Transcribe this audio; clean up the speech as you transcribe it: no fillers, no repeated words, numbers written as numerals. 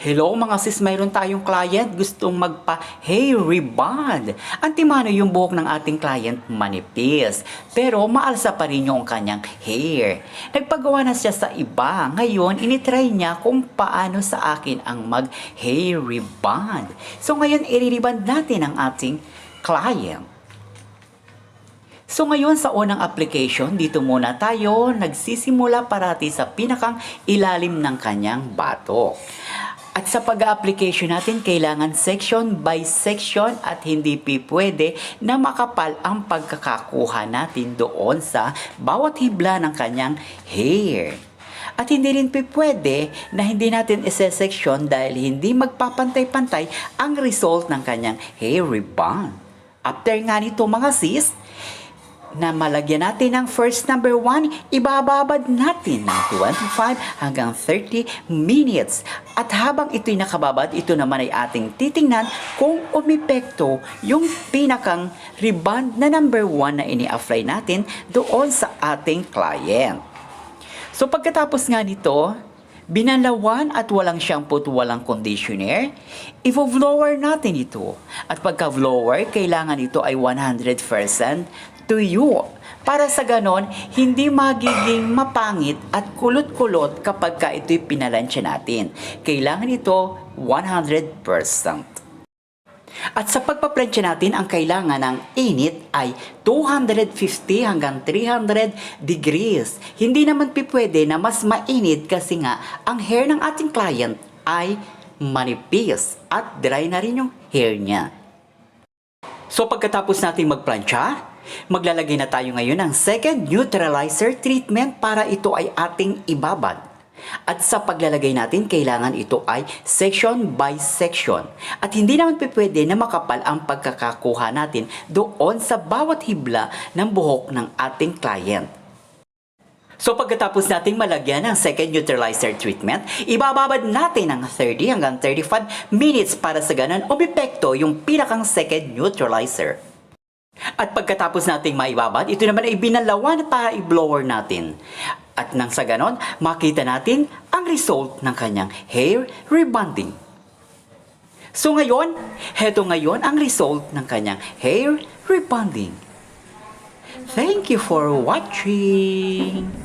Hello mga sis, mayroon tayong client gustong magpa-hair rebond. Antimano yung buhok ng ating client manipis, pero maalsa pa rin yung kanyang hair. Nagpagawa na siya sa iba, ngayon initry niya kung paano sa akin ang mag-hair rebond. So ngayon i-rebond natin ang ating client. So ngayon sa unang application, dito muna tayo nagsisimula parati sa pinakang ilalim ng kanyang batok. At sa pag-application natin, kailangan section by section at hindi pwede na makapal ang pagkakakuha natin doon sa bawat hibla ng kanyang hair. At hindi rin pwede na hindi natin isa-section dahil hindi magpapantay-pantay ang result ng kanyang hair rebond. After nga nito mga sis, na malagyan natin ng first number 1, ibababad natin ng 25 hanggang 30 minutes. At habang ito'y nakababad, ito naman ay ating titingnan kung umepekto yung pinakang rebond na number 1 na ini-apply natin doon sa ating client. So pagkatapos nga nito, binalawan at walang shampoo at walang conditioner, i-blower natin ito. At pagka-blower, kailangan ito ay 100% to you. Para sa ganon, hindi magiging mapangit at kulot-kulot kapag ka ito'y pinalansya natin. Kailangan ito 100%. At sa pagpaplansya natin, ang kailangan ng init ay 250 hanggang 300 degrees. Hindi naman pwede na mas mainit kasi nga ang hair ng ating client ay manipis at dry na rin yung hair niya. So pagkatapos natin magplansya, maglalagay na tayo ngayon ng second neutralizer treatment para ito ay ating ibabad. At sa paglalagay natin, kailangan ito ay section by section. At hindi naman pwede na makapal ang pagkakakuha natin doon sa bawat hibla ng buhok ng ating client. So pagkatapos nating malagyan ng second neutralizer treatment, ibababad natin ng 30 hanggang 35 minutes para sa ganun umepekto yung pinakang second neutralizer. At pagkatapos nating maibabad, ito naman ay binalawan para i-blower natin. At nang sa ganon, makita natin ang result ng kanyang hair rebonding. So ngayon, heto ngayon ang result ng kanyang hair rebonding. Thank you for watching!